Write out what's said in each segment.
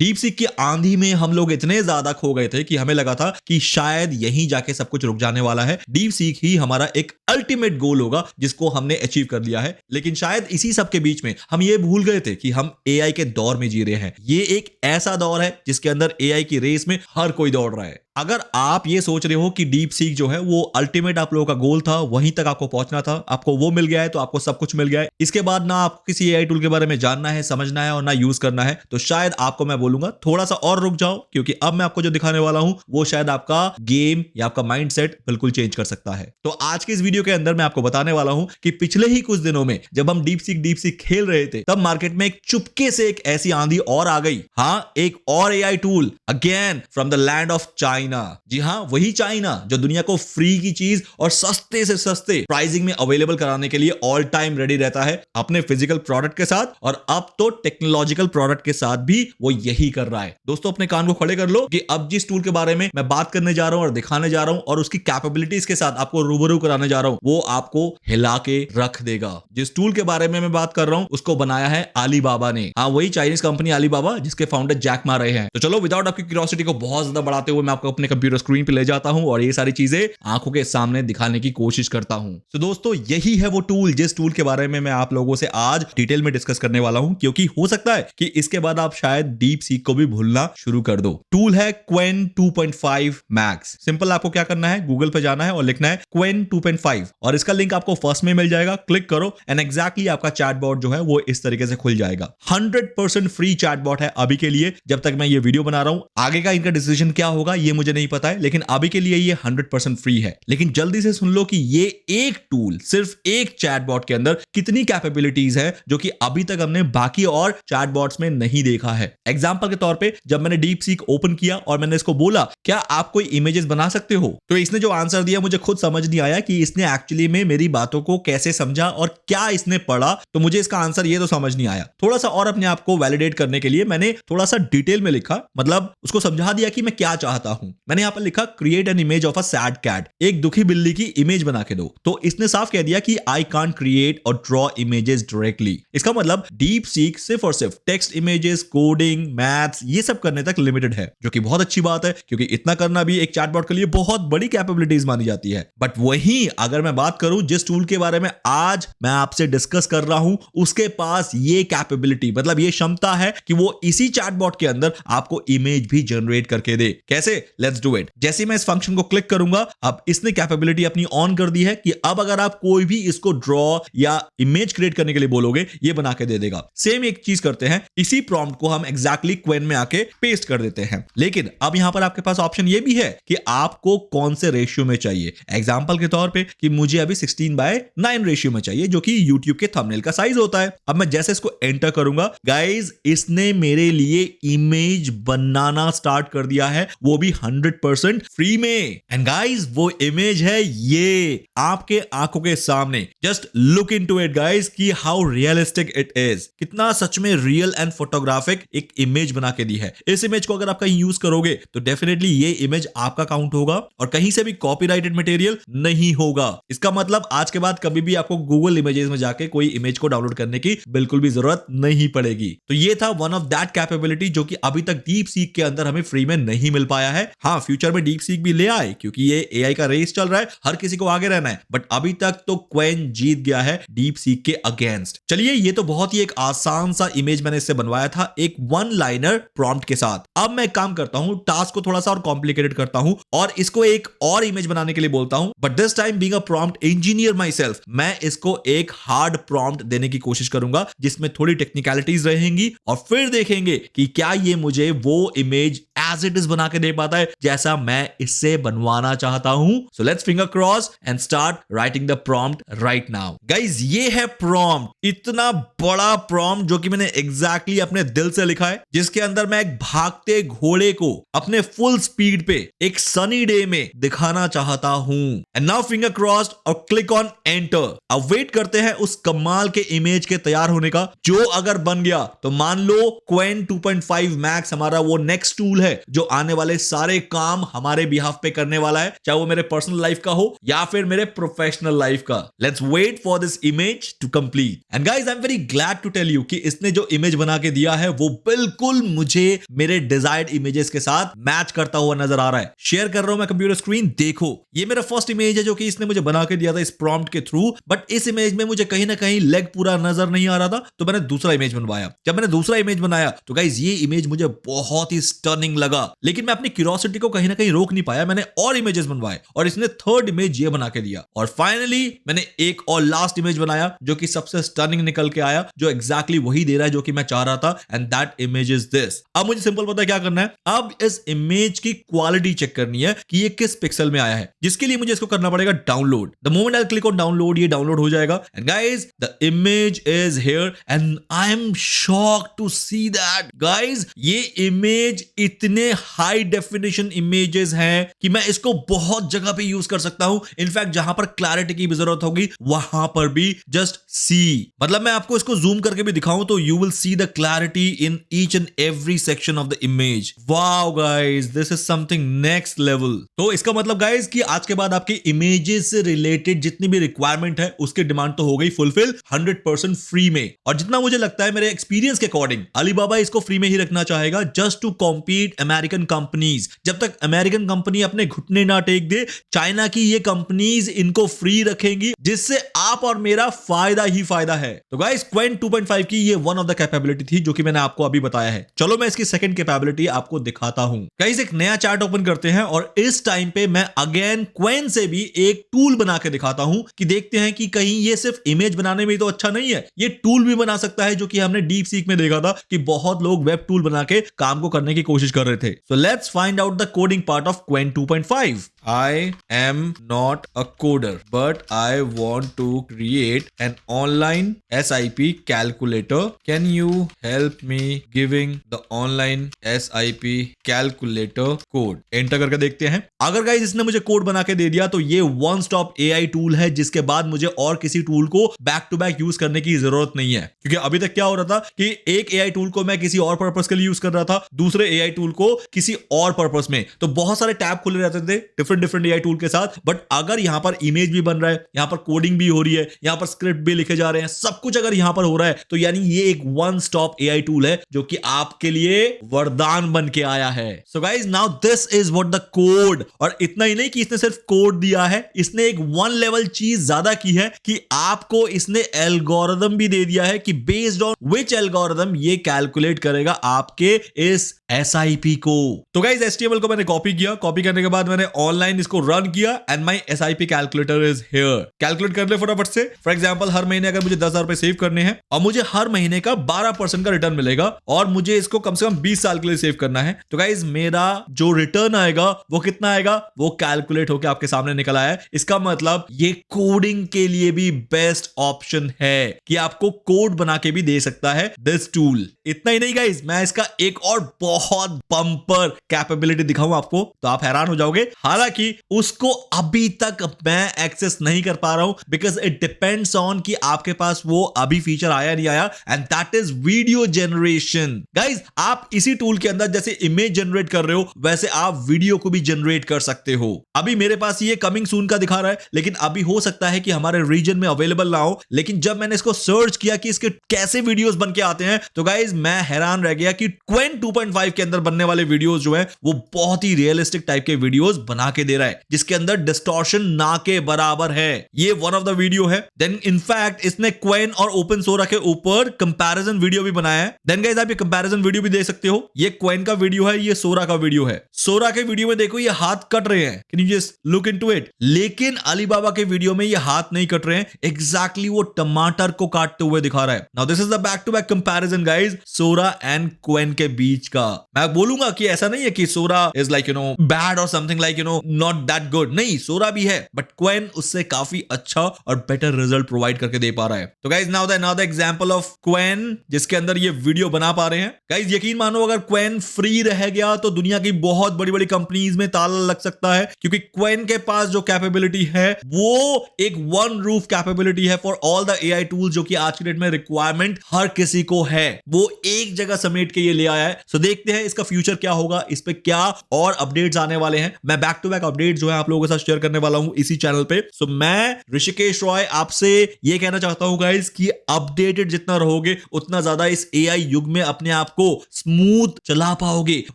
Deep seek की आंधी में हम लोग इतने ज्यादा खो गए थे कि हमें लगा था कि शायद यहीं जाके सब कुछ रुक जाने वाला है, डीप सीक ही हमारा एक अल्टीमेट गोल होगा जिसको हमने अचीव कर लिया है। लेकिन शायद इसी सब के बीच में हम ये भूल गए थे कि हम एआई के दौर में जी रहे हैं। ये एक ऐसा दौर है जिसके अंदर एआई की रेस में हर कोई दौड़ रहा है। अगर आप ये सोच रहे हो कि डीप सीक जो है वो अल्टीमेट आप लोगों का गोल था, वहीं तक आपको पहुंचना था, आपको वो मिल गया है तो आपको सब कुछ मिल गया है, इसके बाद ना आपको किसी एआई टूल के बारे में जानना है, समझना है और ना यूज करना है, तो शायद आपको मैं बोलूंगा थोड़ा सा और रुक जाओ, क्योंकि अब मैं आपको जो दिखाने वाला हूं वो शायद आपका गेम या आपका माइंडसेट बिल्कुल चेंज कर सकता है। तो आज के इस वीडियो के अंदर मैं आपको बताने वाला हूं कि पिछले ही कुछ दिनों में जब हम डीप सीक खेल रहे थे, तब मार्केट में एक चुपके से एक ऐसी आंधी और आ गई। हाँ, एक और AI tool again from the land of China. जी हाँ, वही चाइना जो दुनिया को फ्री की चीज और सस्ते से सस्ते प्राइसिंग में अवेलेबल कराने के लिए ऑल टाइम रेडी रहता है अपने फिजिकल प्रोडक्ट के साथ, और अब तो टेक्नोलॉजिकल प्रोडक्ट के साथ भी वो यही कर रहा है। दोस्तों, अपने कान को खड़े कर लो कि अब जिस टूल के बारे में मैं बात करने जा रहा हूं और दिखाने जा रहा हूं और उसकी कैपेबिलिटीज के साथ आपको रूबरू कराने जा रहा हूं, वो आपको हिला के रख देगा। जिस टूल के बारे में मैं बात कर रहा हूं उसको बनाया है अलीबाबा ने। हाँ, वही चाइनीज कंपनी अलीबाबा जिसके फाउंडर जैक मा रहे हैं। तो चलो, विदाउट आपकी क्यूरियोसिटी को बहुत ज्यादा बढ़ाते हुए मैं आपको अपने कंप्यूटर स्क्रीन पे ले जाता हूं और ये सारी चीजें आंखों के सामने दिखाने की कोशिश करता हूं। तो दोस्तों, यही है वो टूल जिस टूल के बारे में मैं आप लोगों से आज डिटेल में डिस्कस करने वाला हूं, क्योंकि हो सकता है कि इसके बाद आप शायद डीप सीक को भी भूलना शुरू कर दो। टूल है क्वेन 2.5 मैक्स। सिंपल, आपको क्या करना है, गूगल पे जाना है और लिखना है क्वेन 2.5 और इसका लिंक आपको फर्स्ट में मिल जाएगा। क्लिक करो एंड एग्जैक्टली आपका चैटबॉट जो है वो इस तरीके से खुल जाएगा। 100% फ्री चैटबॉट है अभी के लिए, जब तक मैं ये वीडियो बना रहा हूं। आगे का इनका डिसीजन क्या होगा ये मुझे नहीं पता है, लेकिन अभी के लिए ये 100% फ्री है। लेकिन जल्दी से सुन लो कि ये एक टूल, सिर्फ एक चैटबॉट के अंदर कितनी कैपेबिलिटीज है जो कि अभी तक हमने बाकी और चैटबॉट्स में नहीं देखा है। एग्जांपल के तौर पे, जब मैंने डीप सीक ओपन किया और मैंने इसको बोला क्या आप कोई इमेजेस बना सकते हो, तो इसने जो आंसर दिया मुझे खुद समझ नहीं आया कि इसने एक्चुअली में मेरी बातों को कैसे समझा और क्या इसने पढ़ा। तो मुझे इसका आंसर ये तो समझ नहीं आया। थोड़ा सा और अपने आप को वैलिडेट करने के लिए मैंने थोड़ा सा डिटेल में लिखा, मतलब उसको समझा दिया कि मैं क्या चाहता हूं। मैंने यहां पर लिखा create an image of a sad cat, एक दुखी बिल्ली की इमेज बना के दो। तो इसने साफ कह दिया कि आई कांट क्रिएट और ड्रॉ इमेजेस डायरेक्टली। इसका मतलब डीप सीक सिर्फ और सिर्फ टेक्स्ट इमेजेस, कोडिंग, मैथ्स ये सब करने तक लिमिटेड है, जो कि बहुत अच्छी बात है, क्योंकि इतना करना भी एक चैटबॉट के लिए बहुत बड़ी कैपेबिलिटीज मानी जाती है। बट वहीं अगर मैं बात करूं जिस टूल के बारे में आज मैं आपसे डिस्कस कर रहा हूं, उसके पास ये कैपेबिलिटी, मतलब ये क्षमता है कि वो इसी चैटबॉट के अंदर आपको इमेज भी जनरेट करके दे। कैसे? Let's do it. जैसे मैं इस फंक्शन को क्लिक करूंगा, अब इसने कैपेबिलिटी अपनी ऑन कर दी है कि अब अगर आप कोई भी इसको ड्रॉ या इमेज क्रिएट करने के लिए बोलोगे, ये बना के दे देगा। सेम एक चीज करते हैं, इसी प्रॉम्प्ट को हम एग्जैक्टली क्वेन में आके पेस्ट कर देते हैं। लेकिन अब यहां पर आपके पास ऑप्शन ये भी है कि आपको कौन से रेशियो में चाहिए। एग्जांपल के तौर पे कि मुझे अभी 16:9 रेशियो में चाहिए, जो कि YouTube के थंबनेल का साइज होता है। अब मैं जैसे इसको एंटर करूंगा, गाइज इसने मेरे लिए इमेज बनाना स्टार्ट कर दिया है, वो भी 100% फ्री में। एंड गाइज वो इमेज है ये आपके आंखों के सामने। Just look into it guys कि हाउ रियलिस्टिक इट इज। कितना सच में रियल एंड फोटोग्राफिक एक इमेज बना के दी है। इस इमेज को अगर आप कहीं यूज करोगे तो डेफिनेटली ये इमेज आपका काउंट होगा और कहीं से भी कॉपीराइटेड मटेरियल नहीं होगा। इसका मतलब आज के बाद कभी भी आपको गूगल इमेजेस में जाके कोई इमेज को डाउनलोड करने की बिल्कुल भी जरूरत नहीं पड़ेगी। तो ये था वन ऑफ दैट कैपेबिलिटी जो कि अभी तक डीप सीक के अंदर हमें फ्री में नहीं मिल पाया है। हाँ, फ्यूचर में डीप सीक भी ले आए, क्योंकि ये एआई का रेस चल रहा है, हर किसी को आगे रहना है। बट अभी तक तो क्वेन जीत गया है डीप सीक के अगेंस्ट। चलिए, ये तो बहुत ही एक आसान सा इमेज मैंने इससे बनवाया था, एक वन लाइनर प्रॉम्प्ट के साथ। अब मैं काम करता हूं, टास्क को थोड़ा सा और कॉम्प्लिकेटेड करता हूं और इसको एक और इमेज बनाने के लिए बोलता हूं। But this time being a prompt engineer my self, मैं इसको एक हार्ड प्रॉम्प्ट देने की कोशिश करूंगा जिसमें थोड़ी टेक्निकलिटीज रहेंगी और फिर देखेंगे कि क्या ये मुझे वो इमेज एज इट इज बना के दे पाता है जैसा मैं इससे बनवाना चाहता हूं। So let's finger cross and start writing the prompt right now. Guys ये है प्रॉम्प्ट, इतना बड़ा प्रॉम्प्ट जो कि मैंने एग्जैक्टली अपने दिल से लिखा है, जिसके अंदर मैं एक भागते घोड़े को अपने फुल स्पीड पे एक सनी डे में दिखाना चाहता हूं। एंड नाउ फिंगर क्रॉस्ड और क्लिक ऑन एंटर। अब वेट करते हैं उस कमाल के इमेज के तैयार होने का, जो अगर बन गया तो मान लो क्वेन 2.5 मैक्स हमारा वो नेक्स्ट टूल है जो आने वाले सारे काम हमारे बिहाफ पे करने वाला है, चाहे वो मेरे पर्सनल लाइफ का हो या फिर मेरे प्रोफेशनल लाइफ का। Let's wait for this image to complete. And guys I am very glad to tell you कि इसने जो इमेज बना के दिया है वो बिल्कुल मुझे मेरे डिजायर्ड इमेजेस के साथ मैच करता हुआ नजर आ रहा है। शेयर कर रहा हूं मैं कंप्यूटर स्क्रीन, देखो ये मेरा फर्स्ट इमेज है जो कि इसने मुझे बना के दिया था इस प्रॉम्प्ट के थ्रू, बट इस इमेज में मुझे कहीं ना कहीं लेग पूरा नजर नहीं आ रहा था, तो मैंने दूसरा इमेज बनवाया। जब मैंने दूसरा इमेज बनाया तो गाइस ये इमेज मुझे बहुत ही स्टनिंग लगा, लेकिन मैं अपनी क्यूरियोसिटी को कहीं ना कहीं रोक नहीं पाया। मैंने और इमेजेस बनवाए और इसने थर्ड इमेज ये बना के दिया, और फाइनली मैंने एक और लास्ट इमेज बनाया जो कि सबसे स्टनिंग निकल के आया, जो एग्जैक्टली वही दे रहा है जो कि मैं चाह रहा था, and that image is this. अब मुझे सिंपल पता है क्या करना है, अब इस इमेज की क्वालिटी चेक करनी है कि ये किस पिक्सल में आया है, जिसके लिए मुझे इसको करना पड़ेगा download. The moment I click on download ये डाउनलोड हो जाएगा, and guys the image is here and I am shocked to see that guys ये इमेज इतने हाई डेफिनेशन इमेजेस हैं कि मैं इसको बहुत जगह पे यूज कर सकता हूं। इनफैक्ट जहां पर क्लैरिटी की भी जरूरत होगी वहां पर भी जस्ट सी, मतलब मैं आपको इसको जूम करके भी दिखाऊं तो you will see the clarity in each and every section of the image. Wow guys this is something next level. तो इसका मतलब गाइस कि आज के बाद आपकी इमेजेस से रिलेटेड जितनी भी रिक्वायरमेंट है उसकी डिमांड तो हो गई फुलफिल 100% फ्री में। और जितना मुझे लगता है मेरे एक्सपीरियंस के अकॉर्डिंग अलीबाबा इसको फ्री में ही रखना चाहेगा just to compete American companies. जब तक अमेरिकन कंपनी अपने घुटने ना टेक दे, चाइना की ये कंपनीज इनको फ्री रखेंगी, जिससे आप और मेरा फायदा ही फायदा है। तो गाइस क्वेंट 2.5 की ये वन ऑफ द कैपेबिलिटी थी जो कि मैंने आपको अभी बताया है। चलो मैं इसकी सेकंड कैपेबिलिटी आपको दिखाता हूं। गाइस एक नया चार्ट ओपन करते हैं और इस टाइम पे मैं अगेन क्वेन से भी एक टूल बना के दिखाता हूं कि देखते हैं कि कहीं ये सिर्फ इमेज बनाने में ही तो अच्छा नहीं है, ये टूल भी बना सकता है, जो कि हमने डीप सीक में देखा था कि बहुत लोग वेब टूल बना के काम को करने की कोशिश कर रहे थे। So let's find out the coding part of Qwen 2.5। I am not a coder, but I want to create an online SIP calculator. Can you help me giving the online SIP calculator code? Enter करके देखते हैं। अगर guys इसने मुझे code बना के दे दिया तो ये वन स्टॉप AI टूल है, जिसके बाद मुझे और किसी टूल को बैक टू बैक यूज करने की जरूरत नहीं है। क्योंकि अभी तक क्या हो रहा था कि एक AI टूल को मैं किसी और पर्पस के लिए यूज कर रहा था, दूसरे AI टूल को किसी और पर्पस में, तो बहुत सारे टैब खुले रहते थे डिफरेंट AI टूल के साथ। बट अगर यहां पर इमेज भी बन रहा है, यहां पर कोडिंग भी हो रही है, यहां पर स्क्रिप्ट भी लिखे जा रहे हैं, सब कुछ अगर यहां पर हो रहा है, तो यानी ये एक वन स्टॉप AI टूल है जो कि आपके लिए वरदान बन के आया है। So guys now this is what the code. और इतना ही नहीं कि इसने सिर्फ कोड दिया है, इसने एक वन लेवल चीज ज्यादा की है कि आपको इसने एल्गोरिथम भी दे दिया है कि बेस्ड ऑन विच एल्गोरिथम ये कैलकुलेट करेगा आपके इस SIP को। तो गाइस HTML को मैंने कॉपी किया, कॉपी करने के बाद मैंने ऑनलाइन इसको रन किया and my SIP calculator is here. Calculate कर ले फटाफट से। फॉर एग्जांपल हर महीने अगर मुझे 10,000 रुपए सेव करने हैं और मुझे हर महीने का 12% का रिटर्न मिलेगा और मुझे इसको कम से कम 20 साल के लिए सेव करना है, तो गाइस मेरा जो रिटर्न आएगा वो कितना आएगा, वो कैलकुलेट होकर आपके सामने निकल आया है। इसका मतलब ये कोडिंग के लिए भी बेस्ट ऑप्शन है कि आपको कोड बना के भी दे सकता है दिस टूल। इतना ही नहीं गाइस, मैं इसका एक और बहुत बम्पर कैपेबिलिटी दिखाऊं आपको तो आप हैरान हो जाओगे। हालांकि उसको अभी तक मैं एक्सेस नहीं कर पा रहा हूं बिकॉज इट डिपेंड्स ऑन कि आपके पास वो अभी फीचर आया नहीं आया, and that is video generation. Guys आप इसी टूल के अंदर जैसे इमेज जनरेट कर रहे हो वैसे आप वीडियो को भी जनरेट कर सकते हो। अभी मेरे पास ये कमिंग सून का दिखा रहा है, लेकिन अभी हो सकता है कि हमारे रीजन में अवेलेबल ना हो। लेकिन जब मैंने इसको सर्च किया कि इसके कैसे वीडियोस बन के आते हैं, तो गाइस मैं हैरान रह गया कि क्वेन 2.5 के अंदर बनने वाले वीडियोस जो है वो बहुत ही रियलिस्टिक टाइप के वीडियोस बना के दे रहा है, जिसके अंदर डिस्टॉर्शन ना के बराबर है। ये वन ऑफ द वीडियो है। देन इनफैक्ट इसने क्वेन और ओपन सोरा के ऊपर कंपैरिजन वीडियो भी बनाया है। देन गाइस आप ये कंपैरिजन वीडियो भी देख सकते हो। ये क्वेन का वीडियो है, ये सोरा का वीडियो है। सोरा के वीडियो में देखो ये हाथ कट रहे हैं, can you just look into it. लेकिन अलीबाबा के वीडियो में ये हाथ नहीं कट रहे हैं, एग्जैक्टली वो टमाटर को काटते हुए दिखा रहा है। Now this is the back to back comparison guys, Sora and Qwen के बीच का। मैं बोलूंगा कि ऐसा नहीं है कि सोरा इज लाइक बैड और something like not that good, नहीं सोरा भी है बट क्वेन उससे काफी अच्छा और बेटर रिजल्ट प्रोवाइड करके दे पा रहा है। तो guys now the example of Qwen जिसके अंदर ये वीडियो बना पा रहे हैं। गाइज यकीन मानो अगर क्वेन फ्री रह गया तो दुनिया की बहुत बड़ी बड़ी कंपनीज में ताला लग सकता है, क्योंकि क्वेन के पास जो कैपेबिलिटी है वो एक वन रूफ कैपेबिलिटी है for all the AI tool जो कि आज की डेट में रिक्वायरमेंट हर किसी को है, वो एक जगह समेट के ये ले आया है। सो देखते हैं इसका फ्यूचर क्या होगा, इस पे क्या और अपडेट्स आने वाले हैं। मैं बैक टू बैक अपडेट जो है आप लोगों के साथ शेयर करने वाला हूं इसी चैनल पे। सो मैं ऋषिकेश रॉय आपसे ये कहना चाहता हूं गाइस कि अपडेटेड जितना रहोगे उतना ज्यादा इस एआई युग में अपने आप को स्मूथ चला पाओगे,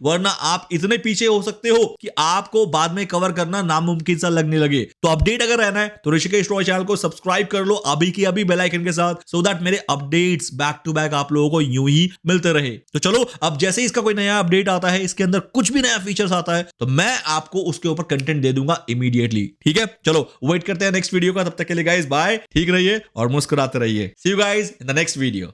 वरना आप इतने पीछे हो सकते हो कि आपको बाद में कवर करना नामुमकिन सा लगने लगे। तो अपडेट अगर रहना है तो ऋषिकेश रॉय चैनल को सब्सक्राइब कर लो अभी की अभी बेल आइकन के साथ, सो दैट मेरे अपडेट्स बैक टू बैक आप लोगों को यूं ही मिलते रहे। तो चलो अब जैसे ही इसका कोई नया अपडेट आता है, इसके अंदर कुछ भी नया फीचर्स आता है तो मैं आपको उसके ऊपर कंटेंट दे दूंगा इमीडिएटली। ठीक है, चलो वेट करते हैं नेक्स्ट वीडियो का। तब तक के लिए गाइस बाय, ठीक रहिए और मुस्कुराते रहिए। See you guys in the next video.